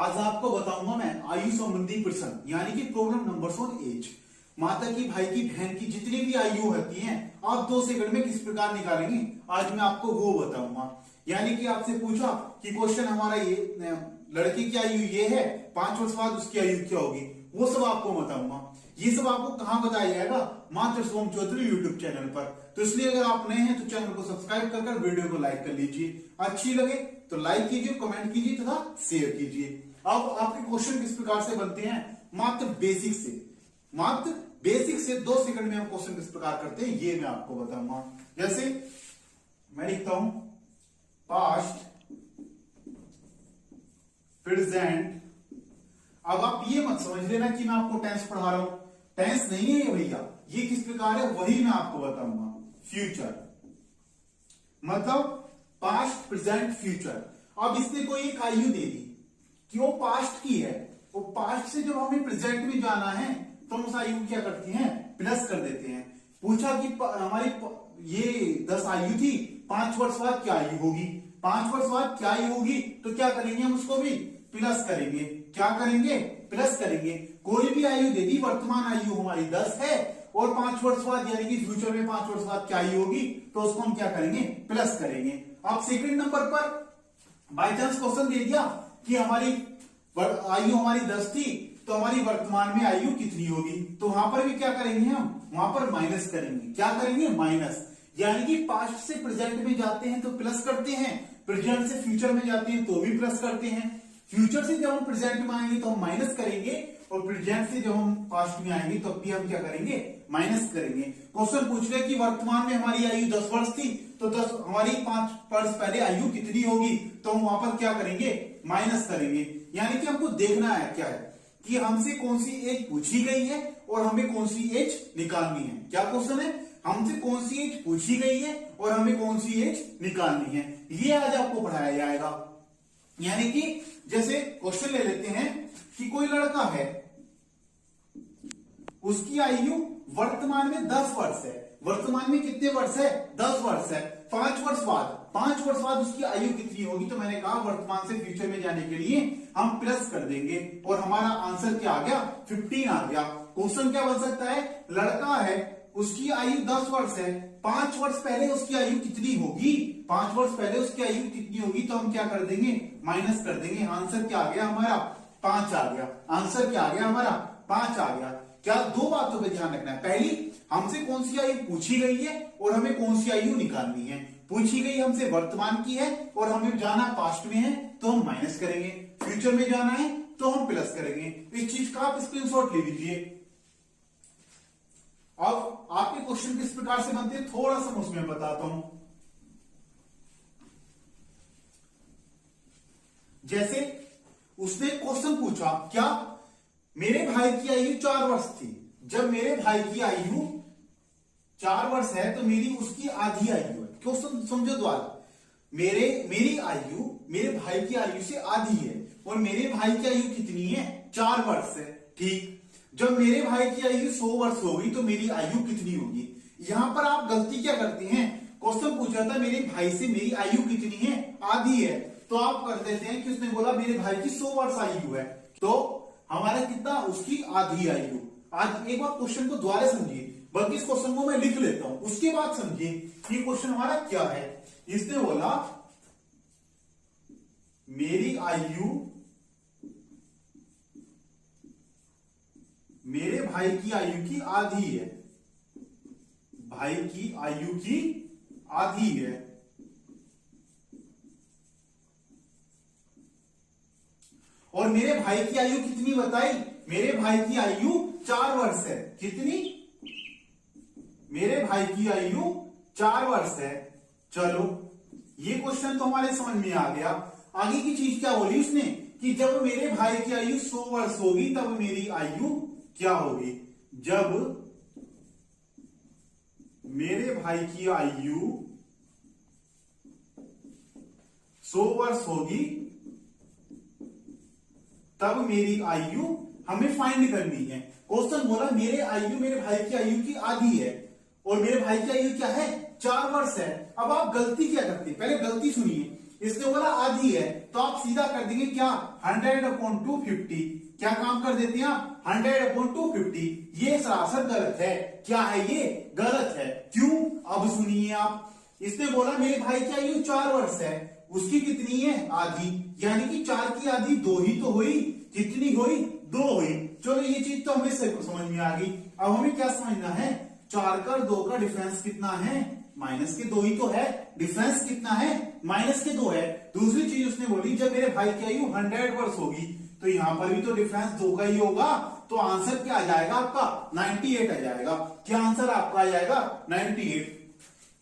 आज आपको बताऊंगा मैं आयु संबंधी प्रश्न यानी कि प्रॉब्लम नंबर्स ऑन एज। माता की, भाई की, बहन की जितनी भी आयु होती है आप 2 सेकंड में किस प्रकार निकालेंगे आज मैं आपको वो बताऊंगा। यानी कि आपसे पूछा कि क्वेश्चन हमारा ये लड़के की आयु ये है, 5 वर्ष बाद उसकी आयु क्या होगी, वो सब आपको बताऊंगा। ये सब आपको कहां बताया जाएगा, मात्र सोम चौधरी यूट्यूब चैनल पर। तो इसलिए अगर आप नए हैं तो चैनल को सब्सक्राइब कर वीडियो को लाइक कर लीजिए, अच्छी लगे तो लाइक कीजिए, कमेंट कीजिए तथा शेयर कीजिए। अब आपके क्वेश्चन किस प्रकार से बनते हैं, मात्र बेसिक से 2 सेकंड में हम क्वेश्चन किस प्रकार करते हैं ये मैं आपको बताऊंगा। जैसे मैं लिखता हूं पास्ट, प्रेजेंट। अब आप ये मत समझ लेना कि मैं आपको टेंस पढ़ा रहा हूं, टेंस नहीं है ये भैया, ये किस प्रकार है वही मैं आपको बताऊंगा। फ्यूचर मतलब पास्ट, प्रेजेंट, फ्यूचर। अब इसने कोई एक आयु दे दी कि वो पास्ट की है, वो पास्ट से जब हमें प्रेजेंट में जाना है तो हम उस आयु को क्या करते हैं, प्लस कर देते हैं। पूछा कि हमारी ये 10 आयु थी, 5 वर्ष बाद क्या आयु होगी, 5 वर्ष बाद क्या आयु होगी, तो क्या करेंगे हम उसको भी प्लस करेंगे। क्या करेंगे, प्लस करेंगे। कोई भी आयु दे दी, वर्तमान आयु हमारी 10 है और 5 वर्ष बाद यानी कि फ्यूचर में 5 वर्ष बाद क्या आयु होगी तो उसको हम क्या करेंगे, प्लस करेंगे। अब सेकंड नंबर पर बाई चांस क्वेश्चन दे दिया कि हमारी आयु हमारी 10 थी तो हमारी वर्तमान में आयु कितनी होगी, तो वहां पर भी क्या करेंगे, हम वहां पर माइनस करेंगे। क्या करेंगे, माइनस। यानी कि पास्ट से प्रेजेंट में जाते हैं तो प्लस करते हैं, प्रेजेंट से फ्यूचर में जाते हैं तो भी प्लस करते हैं। फ्यूचर से जब हम प्रेजेंट में आएंगे तो हम माइनस करेंगे और प्रेजेंट से जब हम पास्ट में आएंगे तो भी हम क्या करेंगे, माइनस करेंगे। क्वेश्चन पूछ रहे कि वर्तमान में हमारी आयु 10 वर्ष थी तो 10 हमारी 5 वर्ष पहले आयु कितनी होगी, तो हम वहां पर क्या करेंगे, माइनस करेंगे। यानी कि हमको देखना है क्या है कि हमसे कौन सी एज पूछी गई है और हमें कौन सी एज निकालनी है। क्या क्वेश्चन है, हमसे कौन सी एज पूछी गई है और हमें कौन सी एज निकालनी है, ये आज आपको पढ़ाया जाएगा। यानी कि जैसे क्वेश्चन ले लेते हैं कि कोई लड़का है, उसकी आयु वर्तमान में 10 वर्ष है। वर्तमान में कितने वर्ष है, 10 वर्ष है। 5 वर्ष बाद उसकी आयु कितनी होगी, तो मैंने कहा वर्तमान से फ्यूचर में जाने के लिए हम प्लस कर देंगे और हमारा आंसर क्या आ गया, 15 आ गया। क्वेश्चन क्या बन सकता है, लड़का है उसकी आयु 10 वर्ष है, 5 वर्ष पहले उसकी आयु कितनी होगी, 5 वर्ष पहले उसकी आयु कितनी होगी, तो हम क्या कर देंगे, माइनस कर देंगे। आंसर क्या आ गया हमारा, 5 आ गया। आंसर क्या आ गया हमारा, 5 आ गया। क्या, 2 बातों पर ध्यान रखना है। पहली, हमसे कौन सी आयु पूछी गई है और हमें कौन सी आयु निकालनी है। पूछी गई हमसे वर्तमान की है और हमें जाना पास्ट में है तो हम माइनस करेंगे, फ्यूचर में जाना है तो हम प्लस करेंगे। इस चीज का आप स्क्रीनशॉट ले लीजिए। अब आपके क्वेश्चन किस प्रकार से बनते हैं थोड़ा सा उसमें बताता हूं। जैसे उसने क्वेश्चन पूछा, क्या मेरे भाई की आयु 4 वर्ष थी, जब मेरे भाई की आयु 4 वर्ष है तो मेरी उसकी आधी आयु है। क्वेश्चन समझो द्वारा, मेरी आयु मेरे भाई की आयु से आधी है और मेरे भाई की आयु कितनी है, 4 वर्ष है। ठीक, जब मेरे भाई की आयु 100 वर्ष होगी तो मेरी आयु कितनी होगी। यहां पर आप गलती क्या करते हैं, क्वेश्चन पूछा था मेरे भाई से मेरी आयु कितनी है, आधी है, तो आप कर देते हैं कि उसने बोला मेरे भाई की 100 वर्ष आयु है तो हमारा कितना, उसकी आधी आयु। आज एक बार क्वेश्चन को दोबारा समझिए, बल्कि इस क्वेश्चन को मैं लिख लेता हूं उसके बाद समझिए कि क्वेश्चन हमारा क्या है। इसने बोला मेरी आयु मेरे भाई की आयु की आधी है, भाई की आयु की आधी है, और मेरे भाई की आयु कितनी बताई, मेरे भाई की आयु 4 वर्ष है। कितनी, मेरे भाई की आयु 4 वर्ष है। चलो ये क्वेश्चन तो हमारे समझ में आ गया। आगे की चीज क्या बोली उसने कि जब मेरे भाई की आयु 100 वर्ष होगी तब मेरी आयु क्या होगी। जब मेरे भाई की आयु 100 वर्ष होगी तब मेरी आयु हमें फाइंड करनी है। क्वेश्चन बोला मेरे भाई की आयु की आधी है और मेरे भाई की आयु क्या है, 4 वर्ष है। अब आप गलती क्या करते हैं, पहले गलती सुनिए। इसने बोला आधी है तो आप सीधा कर देंगे क्या, 100/250 क्या काम कर देते हैं आप 100/250। ये सरासर गलत है। क्या है ये गलत है। क्यों अब सुनिए आप। इसने बोला मेरे भाई की आयु 4 वर्ष है, उसकी कितनी है आधी, यानी कि 4 की आधी 2 ही तो हुई। कितनी हुई 2 हुई। चलो ये चीज तो हमें समझ में आ गई। अब हमें क्या समझना है 4 का 2 का डिफरेंस कितना है -2 ही तो है। डिफरेंस कितना है -2 है। दूसरी चीज उसने बोली जब मेरे भाई की आयु 100 वर्ष होगी तो यहां पर भी तो डिफरेंस 2 का ही होगा। तो आंसर क्या आ जाएगा आपका 98 आ जाएगा। क्या आंसर आपका आ जाएगा 98।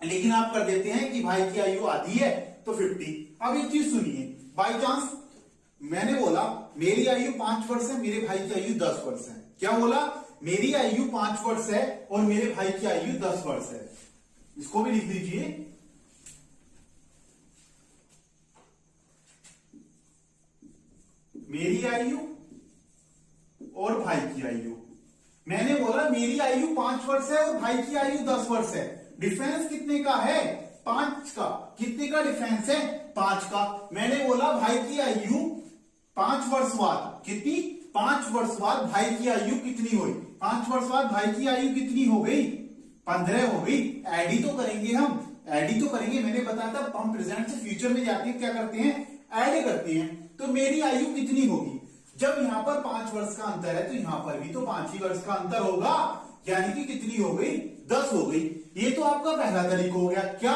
लेकिन आप कर देते हैं कि भाई की आयु आधी है तो 50। अब एक चीज सुनिए बाई चांस मैंने बोला मेरी आयु 5 वर्ष है, मेरे भाई की आयु 10 वर्ष है। क्या बोला मेरी आयु 5 वर्ष है और मेरे भाई की आयु 10 वर्ष है। इसको भी लिख लीजिए। मेरी आयु और भाई की आयु। मैंने बोला मेरी आयु 5 वर्ष है और भाई की आयु 10 वर्ष है। डिफरेंस कितने का है 5 का। कितने का डिफरेंस है 5 का। मैंने बोला भाई की आयु 5 वर्ष बाद कितनी 5 वर्ष बाद भाई की आयु कितनी हुई 5 वर्ष बाद भाई की आयु कितनी हो गई 15 हो गई। ऐड ही तो करेंगे हम ऐड ही तो करेंगे। मैंने बताया था हम प्रेजेंट से फ्यूचर में जाके क्या करते हैं ऐड करते हैं। तो मेरी आयु कितनी होगी जब यहां पर 5 वर्ष का अंतर है तो यहां पर भी तो 5 ही वर्ष का अंतर होगा, यानी कि कितनी हो गई 10 हो गई। ये तो आपका पहला तरीका हो गया। क्या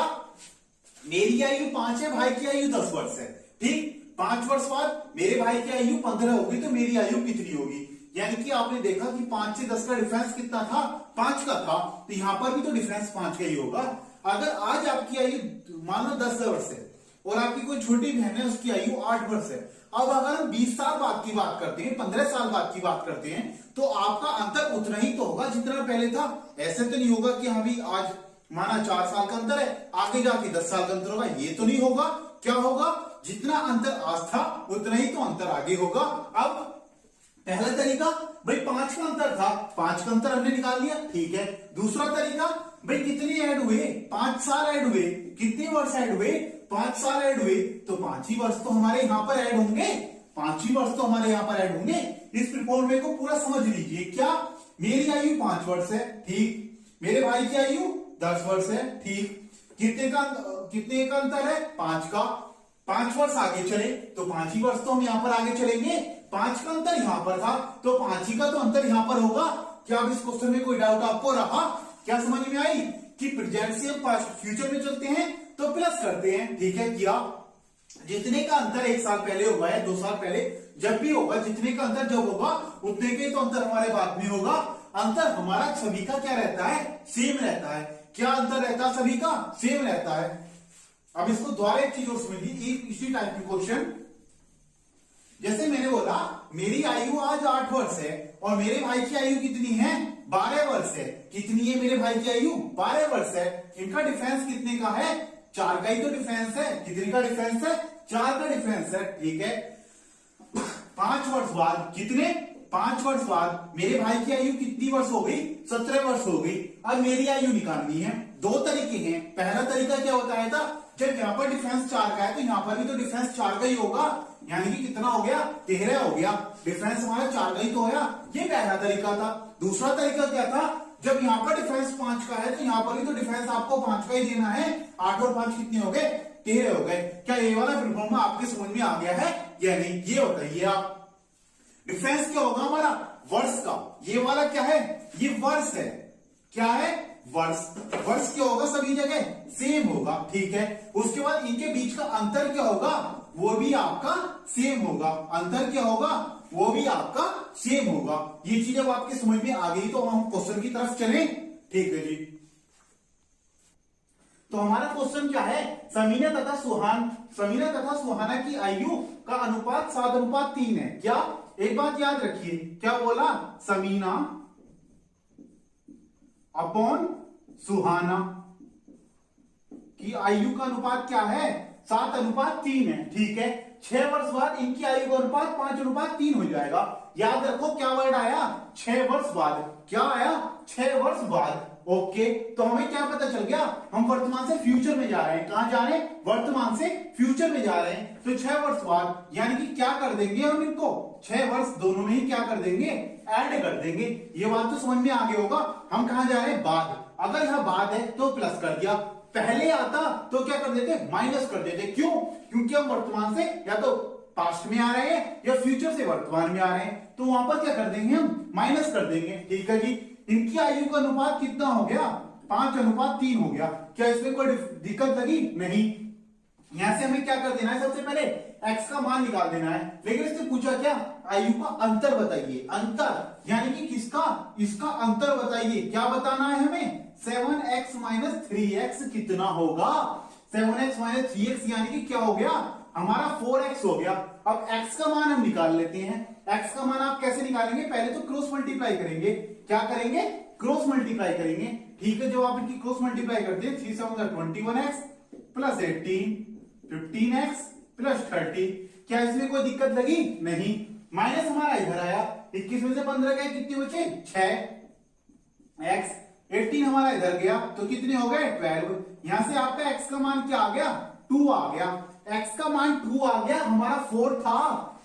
मेरी आयु 5 है भाई की आयु 10 वर्ष है। ठीक 5 वर्ष बाद मेरे भाई की आयु 15 होगी तो मेरी आयु कितनी होगी। यानी कि आपने देखा कि 5 से 10 का डिफरेंस कितना था 5 का था। तो यहां पर भी तो डिफरेंस 5 का ही होगा। अगर आज आपकी आयु मान लो 10 वर्ष है और आपकी कोई छोटी बहन है उसकी आयु 8 वर्ष है। अब अगर हम 20 साल बाद की बात करते हैं 15 साल बाद की बात करते हैं तो आपका अंतर उतना ही तो होगा जितना पहले था। ऐसे तो नहीं होगा कि अभी आज माना 4 साल का अंतर है आगे जाके 10 साल का अंतर होगा। ये तो नहीं होगा। क्या होगा जितना अंतर आज था उतना ही तो अंतर आगे होगा। अब पहला तरीका भाई 5 का अंतर था 5 का अंतर हमने निकाल लिया ठीक है। दूसरा तरीका भाई कितने ऐड हुए 5 साल ऐड हुए। कितने वर्ष ऐड हुए 5 साल ऐड हुए तो 5 ही वर्ष तो हमारे यहां पर ऐड होंगे। 5 ही वर्ष तो हमारे यहां पर ऐड होंगे। इस फॉर्मूले को पूरा समझ लीजिए। क्या मेरी आयु 5 वर्ष है ठीक, मेरे भाई की आयु 10 वर्ष है ठीक। कितने का अंतर है 5 का। 5 वर्ष आगे चले तो 5 ही वर्ष तो हम यहां पर आगे चलेंगे। 5 का अंतर यहां पर था तो 5 ही का तो अंतर यहां पर होगा। क्या अब इस क्वेश्चन में कोई डाउट आपको रहा। क्या समझ में आई कि प्रेजेंट से हम फ्यूचर में चलते हैं तो प्लस करते हैं ठीक है। किया जितने का अंतर 1 साल पहले हुआ है 2 साल पहले जब भी होगा जितने का अंतर जब होगा उतने के तो अंतर हमारे बाद में होगा। अंतर हमारा सभी का क्या रहता है सेम रहता है। क्या अंतर रहता है सभी का सेम रहता है। अब इसको द्वारा एक चीज और समझिए इसी टाइप की क्वेश्चन। जैसे मैंने बोला मेरी आयु आज 8 वर्ष है और मेरे भाई की आयु कितनी है 12 वर्ष है। कितनी है मेरे भाई की आयु 12 वर्ष है। इनका डिफरेंस कितने का है 4 का ही तो डिफरेंस है। कितने का डिफरेंस है 4 का डिफरेंस है ठीक है। 5 वर्ष बाद कितने 5 वर्ष बाद मेरे भाई की आयु कितनी वर्ष हो गई 17 वर्ष हो गई। अब मेरी आयु निकालनी है। 2 तरीके हैं। पहला तरीका क्या होता है था जब यहां पर डिफरेंस 4 का है तो यहां पर भी तो डिफरेंस 4 का ही होगा, यानी कि कितना हो गया 13 हो गया। डिफरेंस हमारा 4 का ही तो होया। ये पहला तरीका था। दूसरा तरीका क्या था जब यहां पर डिफरेंस 5 का है तो यहां पर भी तो डिफरेंस आपको 5 का ही देना है। 8 और 5 कितने हो गए 13 हो गए। क्या ये वाला फॉर्मूला आपके समझ में आ गया है या नहीं ये बताइए आप। डिफरेंस क्या होगा हमारा वर्ष का। ये वाला क्या है ये वर्ष है। क्या है वर्ष। वर्ष क्या होगा सभी जगह सेम होगा ठीक है। उसके बाद इनके बीच का अंतर क्या होगा वो भी आपका सेम होगा। अंतर क्या होगा वो भी आपका सेम होगा। ये चीज अब आपके समझ में आ गई तो हम क्वेश्चन की तरफ चलें ठीक है जी। तो हमारा क्वेश्चन क्या है समीना तथा सुहाना की आयु का अनुपात 7:3 है। क्या एक बात याद रखिए क्या बोला समीना अपॉन सुहाना की आयु का अनुपात क्या है 7:3 है ठीक है। 6 वर्ष बाद इनकी आयु का अनुपात 5:3 हो जाएगा। याद रखो क्या वर्ड आया 6 वर्ष बाद। क्या आया 6 वर्ष बाद ओके, तो हमें क्या पता चल गया, हम वर्तमान से फ्यूचर में जा रहे हैं। कहां जा रहे हैं, वर्तमान से फ्यूचर में जा रहे हैं। तो 6 वर्ष बाद यानी कि क्या कर देंगे हम इनको, 6 वर्ष दोनों में ही क्या कर देंगे, ऐड कर देंगे। ये बात तो समझ में आ गया होगा। हम कहां जा रहे हैं, बाद। अगर यह बाद है तो प्लस कर दिया, पहले आता तो क्या कर देते, माइनस कर देते। क्यों, क्योंकि हम वर्तमान से या तो पास्ट में आ रहे हैं या फ्यूचर से वर्तमान में आ रहे हैं, तो वहां पर क्या कर देंगे, हम माइनस कर देंगे। ठीक है जी। इनकी आयु का अनुपात कितना हो गया, 5:3 हो गया। क्या इसमें कोई दिक्कत लगी, नहीं। यहां से हमें क्या कर देना है, सबसे पहले x का मान निकाल देना है। लेकिन इसने पूछा क्या, आयु का अंतर बताइए। अंतर यानी कि किसका, इसका अंतर बताइए। क्या बताना है हमें, 7x - 3x कितना होगा। 7x - 3x यानी कि क्या हो गया, हमारा 4x हो गया। अब x का मान हम निकाल लेते हैं। x का मान आप कैसे निकालेंगे, पहले तो क्रॉस मल्टीप्लाई करेंगे। क्या करेंगे, क्रॉस मल्टीप्लाई करेंगे। ठीक है, जब आप इनकी क्रॉस मल्टीप्लाई करते हैं, 3 7 21x प्लस 18 15x प्लस 30। क्या इसमें कोई दिक्कत लगी, नहीं। माइनस हमारा इधर आया, 21 में से 15 गए, कितने बचे, 6x। 18 हमारा इधर गया तो कितने हो गए, 12। यहां से आपका x का मान क्या आ गया, 2 आ गया। x का मान 2 आ गया, हमारा 4 था,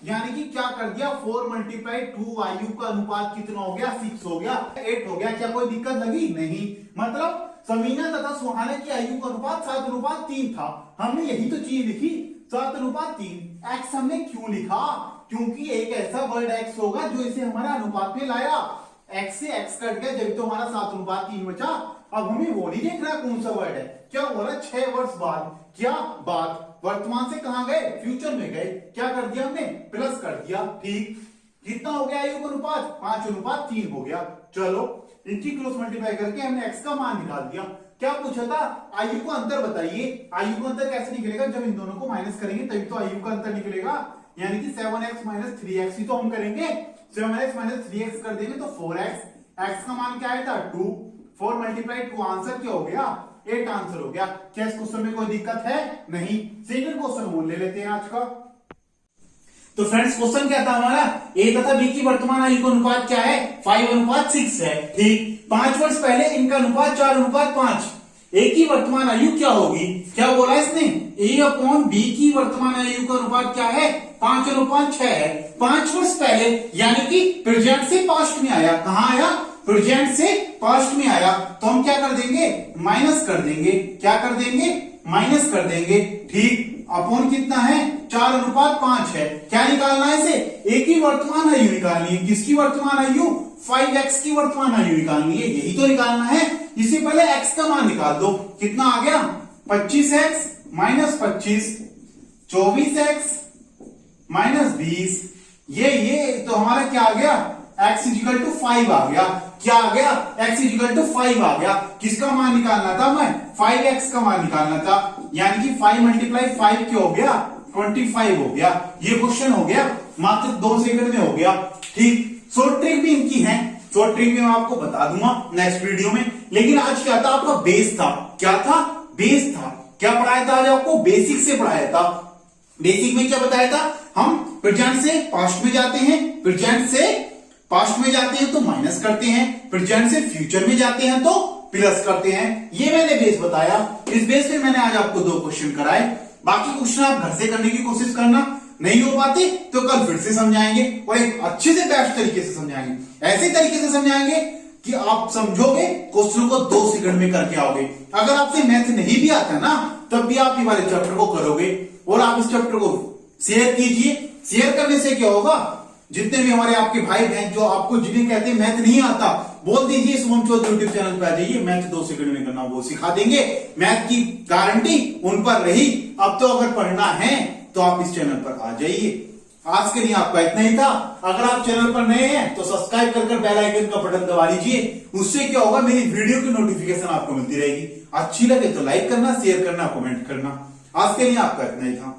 यानी कि क्या कर दिया, 4 × 2, आयु का अनुपात कितना हो गया, 6 हो गया, 8 हो गया। क्या कोई दिक्कत लगी, नहीं। मतलब समीना तथा सुहाना की आयु का अनुपात 7:3 था। हमने यही तो चीज लिखी, 7:3। x हमने क्यों लिखा, क्योंकि एक ऐसा वर्ड x होगा जो इसे हमारा अनुपात में लाया। x से x कट गया, जब तो हमारा 7:3 बचा। अब हमें वो नहीं देखना कौन सा वर्ड है। क्या हो रहा है, 6 वर्ष बाद, क्या बाद, वर्तमान से कहां गए, फ्यूचर में गए। क्या कर दिया हमने, प्लस कर दिया। ठीक, कितना हो गया आयु का अनुपात, 5:3 हो गया। चलो, इनकी क्रॉस मल्टीप्लाई करके हमने x का मान निकाल दिया। क्या पूछा था, आयु का अंतर बताइए। आयु का अंतर कैसे निकलेगा, जब इन दोनों को माइनस करेंगे तभी तो आयु का अंतर निकलेगा। यानी कि 7x - 3x ही तो हम करेंगे। 7x - 3x कर देंगे तो 4x। x का मान क्या आया था, 2। 4 × 2 आंसर क्या हो गया, 8 आंसर हो गया। क्या इस क्वेश्चन में कोई दिक्कत है, नहीं। सेकंड क्वेश्चन हम ले लेते हैं आज का। तो फ्रेंड्स, क्वेश्चन क्या था हमारा, ए तथा बी की वर्तमान आयु का अनुपात क्या है, 5:6 है। ठीक, 5 वर्ष पहले इनका अनुपात 4:5। ए की वर्तमान आयु क्या होगी, क्या बोला इसने, A/B की वर्तमान आयु का अनुपात क्या है, 5:6 है। 5 वर्ष पहले यानी कि प्रेजेंट से पास्ट में आया। कहां आया, प्रेजेंट से पास्ट में आया, तो हम क्या कर देंगे, माइनस कर देंगे। क्या कर देंगे, माइनस कर देंगे। ठीक, अपॉन कितना है, 4:5 है। क्या निकालना है इसे, ए की वर्तमान आयु निकालनी है। किसकी वर्तमान आयु, 5x की वर्तमान आयु निकालनी है, यही तो निकालना है। इससे पहले x का मान निकाल दो। कितना आ गया, 25x - 25, 24x - 20। ये तो हमारा क्या आ गया, x = 5 आ गया। क्या आ गया, x = 5 आ गया। किसका मान निकालना था, मैं 5x का मान निकालना था। यानी कि 5 × 5 क्या हो गया, 25 हो गया। ये क्वेश्चन हो गया, मात्र 2 सेकंड में हो गया। ठीक, शॉर्ट ट्रिक भी इनकी है, शॉर्ट ट्रिक भी मैं आपको बता दूंगा नेक्स्ट वीडियो में। लेकिन आज क्या था, आपका बेस था। क्या था, बेस था। क्या पढ़ाया था आज आपको, बेसिक से पढ़ाया था। बेसिक में क्या बताया था, हम प्रेजेंट से पास्ट में जाते हैं, प्रेजेंट से पास्ट में जाते हैं तो माइनस करते हैं, प्रेजेंट से फ्यूचर में जाते हैं तो प्लस करते हैं। ये मैंने बेस बताया। इस बेस पे मैंने आज आपको 2 क्वेश्चन कराए। बाकी क्वेश्चन आप घर से करने की कोशिश करना, नहीं हो पाते तो कल फिर से समझाएंगे और एक अच्छे से बेस्ट तरीके से समझाएंगे। ऐसे तरीके से समझाएंगे कि आप समझोगे, क्वेश्चन को 2 सेकंड में करके आओगे। अगर आपसे मैथ नहीं भी आता ना, तब भी आप ये वाले चैप्टर को करोगे। और आप इस चैप्टर को शेयर कीजिए। शेयर करने से क्या होगा, जितने भी हमारे आपके भाई बहन जो आपको जिन्हें कहते हैं मैथ नहीं आता, बोल दीजिए शुभम चौधरी यूट्यूब चैनल पे आ जाइए, मैथ 2 सेकंड में करना वो सिखा देंगे। मैथ की गारंटी उन पर रही। अब तो अगर पढ़ना है तो आप इस चैनल पर आ जाइए। आज के लिए आपका इतना ही था। अगर आप चैनल पर नए हैं तो सब्सक्राइब कर बेल आइकन का बटन दबा लीजिए। उससे क्या होगा, मेरी वीडियो की नोटिफिकेशन आपको मिलती रहेगी। अच्छी लगे तो लाइक करना, शेयर करना, कमेंट करना। आज के लिए आपका इतना ही था।